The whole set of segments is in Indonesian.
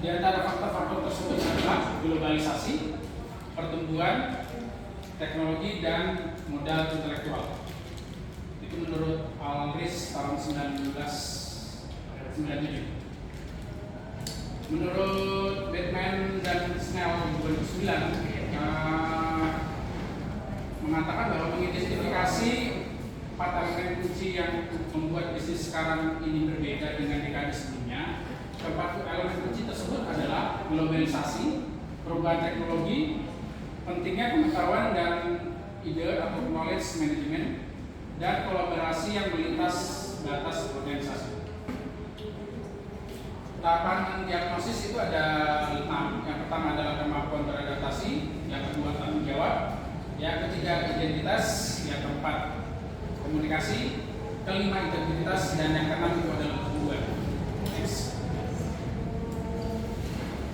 Di antara faktor-faktor tersebut adalah globalisasi, pertumbuhan, teknologi, dan modal intelektual. Itu menurut Al-Ris tahun 1997. Menurut Batman dan Snell 2009 mengatakan bahwa mengidentifikasi 4 elemen kunci yang membuat bisnis sekarang ini berbeda dengan dekade sebelumnya. Keempat elemen kunci tersebut adalah globalisasi, perubahan teknologi, pentingnya pengetahuan dan ide atau knowledge management, dan kolaborasi yang melintas batas organisasi. Tahapan diagnosis itu ada 5. Yang pertama adalah kemampuan beradaptasi, yang kedua tanggung jawab, yang ketiga identitas, yang keempat komunikasi, kelima integritas, dan yang keenam itu adalah hubungan.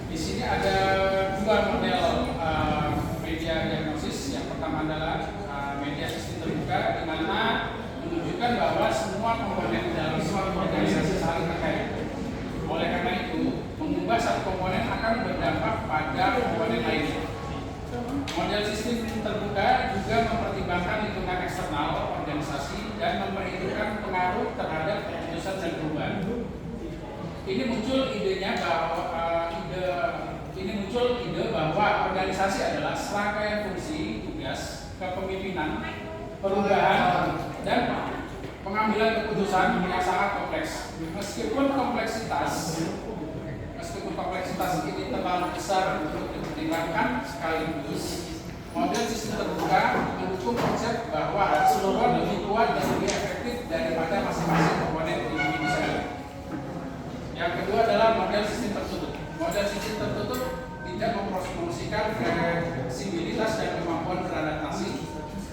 Di sini ada 2 model media diagnosis. Yang pertama adalah media sistem terbuka, di mana menunjukkan bahwa semua komponen dalam suatu organisasi saling terkait. Oleh karena itu, mengubah satu komponen akan berdampak pada komponen lainnya. Model sistem terbuka juga mempertimbangkan lingkungan eksternal organisasi dan memperhitungkan pengaruh terhadap keputusan dan perubahan. Ini muncul ide bahwa organisasi adalah serangkaian fungsi, tugas, kepemimpinan, perubahan, dan pengambilan keputusan yang sangat kompleks. Meskipun kompleksitas ini terlalu besar untuk dipertimbangkan sekaligus, model sistem terbuka mendukung konsep bahwa keseluruhan lebih kuat dan lebih efektif daripada masing-masing komponen individu. Yang kedua adalah model sistem tertutup. Model sistem tertutup tidak mempromosikan fleksibilitas dan kemampuan beradaptasi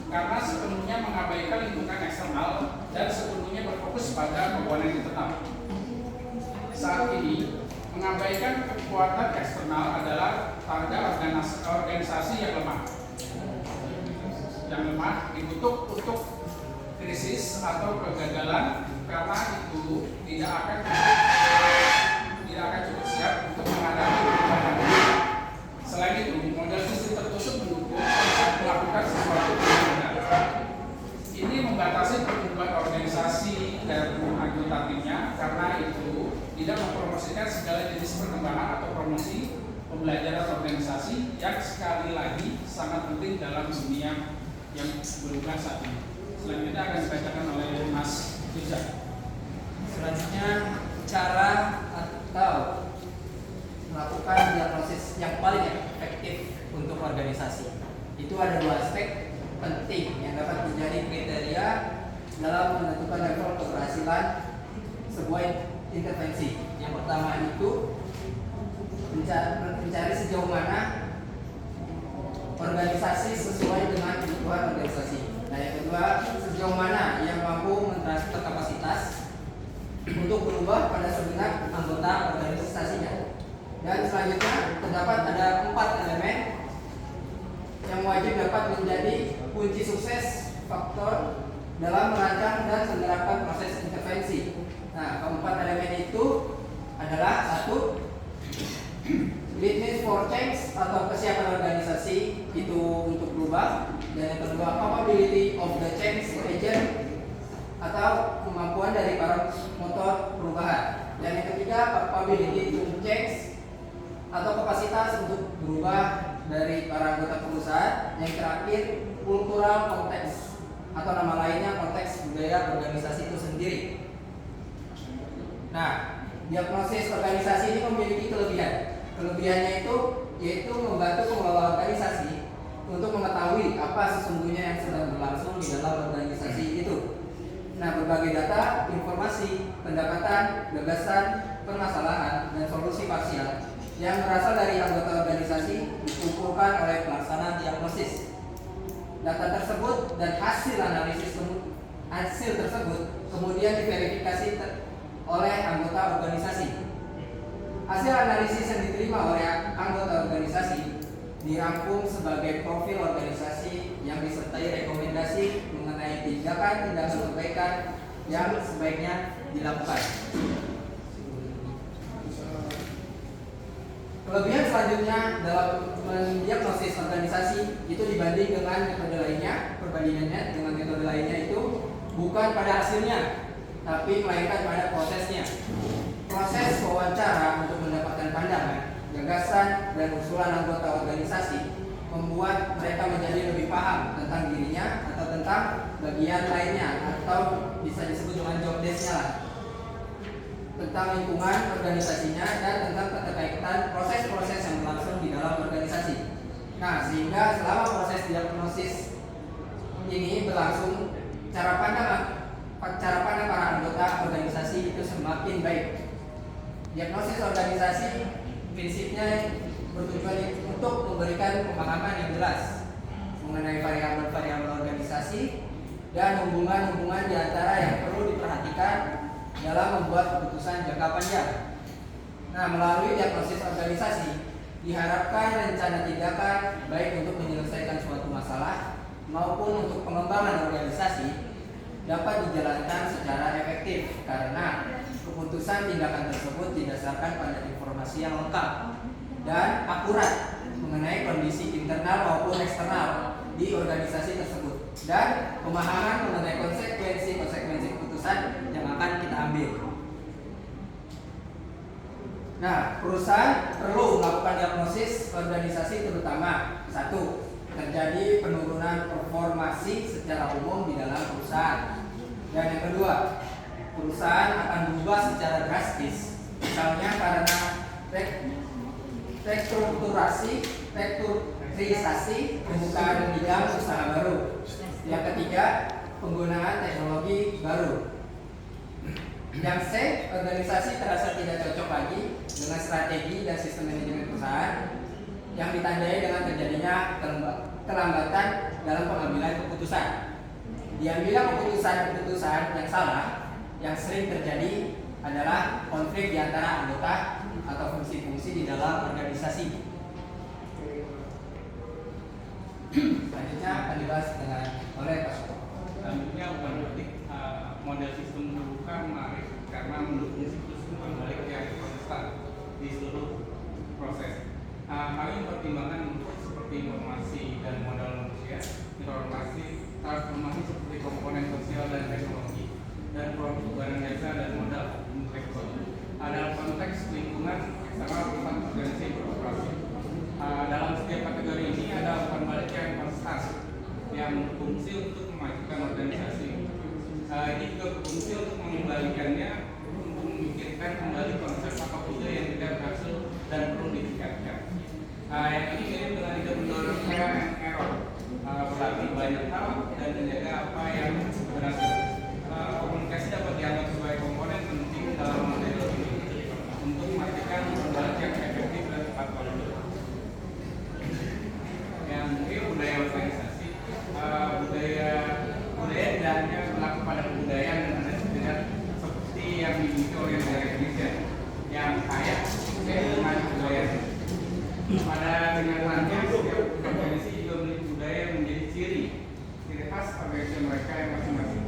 karena sepenuhnya mengabaikan lingkungan eksternal dan sepenuhnya berfokus pada komponen internal. Saat ini, mengabaikan kekuatan eksternal adalah tanda organisasi yang lemah. Yang lemah dikutuk untuk krisis atau kegagalan karena itu tidak akan cukup siap untuk menghadapi perubahan. Selain itu, model sistem tertutup mendukung untuk melakukan sesuatu yang benar. Ini membatasi pertumbuhan organisasi dan anggota timnya karena itu tidak mempromosikan segala jenis perkembangan atau promosi pembelajaran organisasi yang sekali lagi sangat penting dalam dunia yang berubah saat ini. Selanjutnya akan dibacakan oleh Mas Firza. Selanjutnya, cara atau melakukan diagnosis yang paling efektif untuk organisasi. Itu ada 2 aspek penting yang dapat menjadi kriteria dalam menentukan level keberhasilan sebuah intervensi. Yang pertama itu mencari sejauh mana organisasi sesuai dengan kebutuhan organisasi. Nah, yang kedua, sejauh mana yang mampu mentransfer kapasitas untuk berubah pada segenap anggota organisasinya. Dan selanjutnya terdapat ada 4 elemen yang wajib dapat menjadi kunci sukses faktor dalam merancang dan menerapkan proses intervensi. Nah, keempat elemen itu adalah 1. Willingness for change atau kesiapan organisasi itu untuk berubah, dan yang kedua capability of the change agent atau kemampuan dari para motor perubahan, dan yang ketiga capability to change atau kapasitas untuk berubah dari para anggota perusahaan, yang terakhir cultural context atau nama lainnya konteks budaya organisasi itu sendiri. Nah, diagnosis organisasi ini memiliki kelebihan. Kelebihannya itu yaitu membantu pengelola organisasi untuk mengetahui apa sesungguhnya yang sedang berlangsung di dalam organisasi itu. Nah, berbagai data, informasi, pendapatan, gagasan, permasalahan, dan solusi parsial yang berasal dari anggota organisasi dikumpulkan oleh pelaksana diagnosis. Data tersebut dan hasil tersebut kemudian diverifikasi oleh anggota organisasi. Hasil analisis yang diterima oleh anggota organisasi dirangkum sebagai profil organisasi yang disertai rekomendasi mengenai tindakan perbaikan yang sebaiknya dilakukan. Kelebihan selanjutnya dalam mendiagnosis organisasi itu dibanding dengan metode lainnya, perbandingannya dengan metode lainnya itu bukan pada hasilnya, tapi melainkan pada prosesnya. Proses wawancara untuk mendapatkan pandangan, gagasan, dan usulan anggota organisasi membuat mereka menjadi lebih paham tentang dirinya atau tentang bagian lainnya, atau bisa disebut dengan job desk-nya lah, tentang lingkungan organisasinya dan tentang keterkaitan proses-proses yang berlangsung di dalam organisasi. Nah, sehingga selama proses diagnosis ini berlangsung, cara pandang para anggota organisasi itu semakin baik. Diagnosis organisasi prinsipnya bertujuan untuk memberikan pemahaman yang jelas mengenai variabel-variabel organisasi dan hubungan-hubungan di antara yang perlu diperhatikan dalam membuat keputusan jangka panjang. Nah, melalui diagnosis organisasi diharapkan rencana tindakan baik untuk menyelesaikan suatu masalah maupun untuk pengembangan organisasi dapat dijalankan secara efektif karena keputusan tindakan tersebut didasarkan pada informasi yang lengkap dan akurat mengenai kondisi internal maupun eksternal di organisasi tersebut dan pemahaman mengenai konsekuensi keputusan yang akan kita ambil. Nah, perusahaan perlu melakukan diagnosis organisasi terutama satu, terjadi penurunan performasi secara umum di dalam perusahaan, dan yang kedua, perusahaan akan berubah secara drastis, misalnya karena restrukturisasi pembukaan bidang usaha baru. Yang ketiga, penggunaan teknologi baru. Yang C, organisasi terasa tidak cocok lagi dengan strategi dan sistem manajemen perusahaan yang ditandai dengan terjadinya kelambatan dalam pengambilan keputusan. Diambilnya keputusan yang salah yang sering terjadi adalah konflik di antara anggota atau fungsi-fungsi di dalam organisasi. Selanjutnya akan dibahas oleh Pak Soto. Selanjutnya bukan berarti model sistem terbuka menarik karena mendukung siklus kembang balik yang konstan di seluruh proses. Kami mempertimbangkan seperti informasi dan modal manusia, informasi, transformasi seperti komponen sosial dan teknologi, dan produk barang jasa dan modal intelektual. Dalam konteks lingkungan eksternal tempat organisasi beroperasi. Dalam setiap kategori ini ada umpan balik yang konstan yang berfungsi untuk memajukan organisasi. Ini juga berfungsi untuk mengembalikannya, untuk memikirkan kembali konsep atau ide yang tidak berhasil dan perlu ditingkatkan. Yang ini mirip dengan ide mendorong trial and error, berlatih banyak hal dan menjaga apa yang berhasil. Komunikasi dapat dianggap sebagai komponen penting dalam model ini untuk memastikan pembalik yang efektif dan tepat waktu. Yang mungkin budaya organisasi, budaya tidak hanya berlaku pada kebudayaan dan adat istiadat seperti yang dimiliki oleh negara Indonesia yang kaya dengan budaya. Pada kenyataannya setiap organisasi juga memiliki budaya yang menjadi ciri khas organisasi mereka yang masing-masing.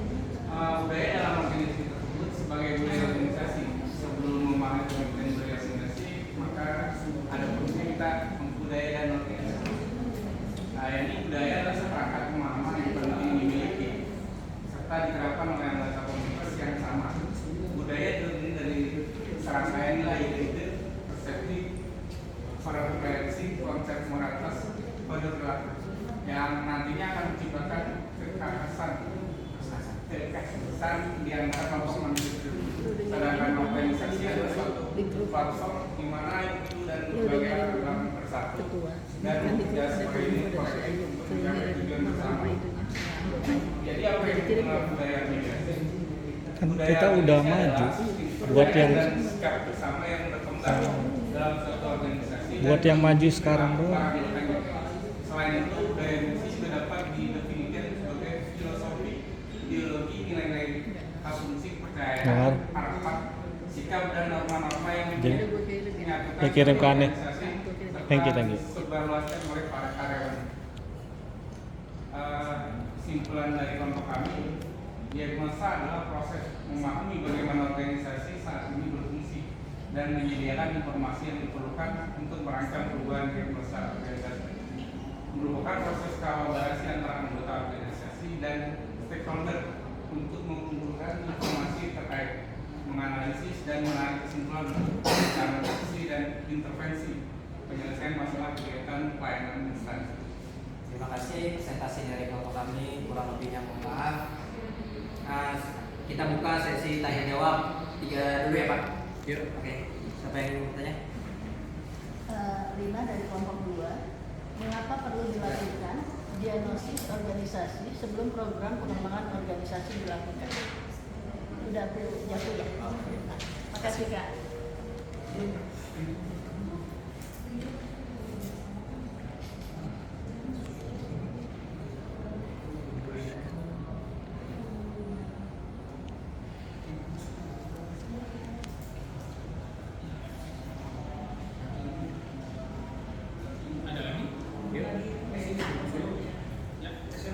Budaya dalam organisasi tersebut sebagai budaya organisasi. Sebelum memahami pengertian budaya organisasi, maka ada perlunya kita membudaya dan organisasi. Ini budaya adalah seperangkat pemahaman yang penting dimiliki serta diterapkan oleh anggota komunitas yang sama. Budaya terdiri dari serangkaian nilai ide, persepsi, preferensi, konsep moralitas, kode perilaku yang nantinya akan menciptakan kekhasan di antara kelompok manusia. Sedangkan organisasi adalah suatu platform di mana itu dan berbagai agama bersatu dan bekerja sebagai unit kolektif untuk mencapai tujuan bersama. Jadi apa yang dikenal budaya organisasi? Kan kita udah maju buat yang sikap bersama yang berkembang dalam suatu organisasi. Buat yang maju sekarang doang. Selain itu, budaya organisasi juga dapat didefinisikan sebagai filosofi, ideologi, nilai-nilai, asumsi, kepercayaan, harapan, sikap dan norma-norma yang menyatukan kirim ke aneh. organisasi Thank you. sebarluaskan oleh para karyawan. Kesimpulan dari kelompok kami, diagnosa adalah proses memahami bagaimana organisasi saat ini berfungsi dan menyediakan informasi yang diperlukan untuk merancang perubahan diagnosa organisasi. Merupakan proses kolaborasi antara anggota organisasi dan stakeholder untuk mengumpulkan informasi terkait, menganalisis dan menarik kesimpulan cara aksi dan intervensi penyelesaian masalah kegiatan pelayanan instansi. Terima kasih presentasi dari kelompok kami, kurang lebihnya mohon maaf. Nah, kita buka sesi tanya jawab 3 dulu ya Pak. Yuk. Oke, siapa yang ingin bertanya? Lina dari kelompok 2. Mengapa perlu dilakukan diagnosis organisasi sebelum program pengembangan organisasi dilakukan? Sudah jatuh ya? Nah, makasih Kak. Ada lagi? Ya.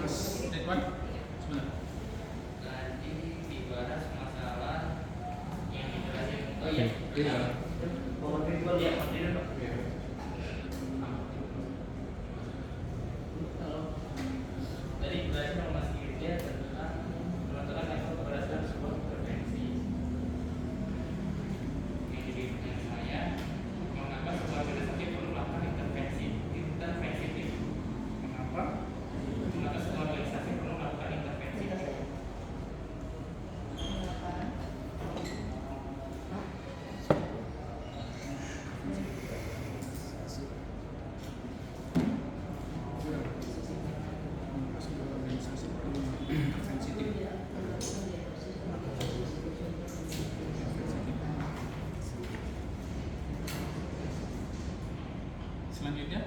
Mas Ridwan, sebentar. Tadi dibahas masalah yang dijelasin. Oh iya. Iya. Ya, Pak. Tadi dijelasin sama Mas Kirja tentang penentuan level keberhasilan sebuah intervensi. Yang jadi pertanyaan saya, mengapa sebuah organisasi perlu melakukan intervensi itu? Mengapa? Mengapa sebuah organisasi perlu melakukan intervensi? Selanjutnya,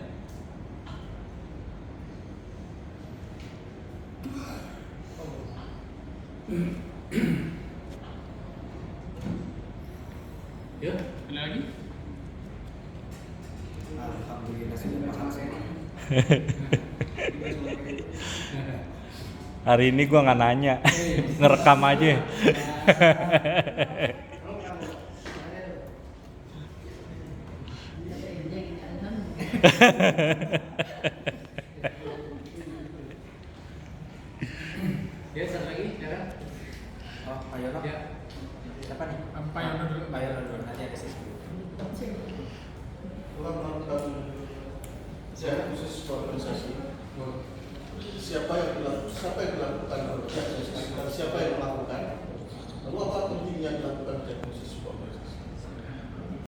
ya, ada lagi? Alhamdulillah sudah paham saya. Hari ini gua nggak nanya, ngerekam aja. Iya,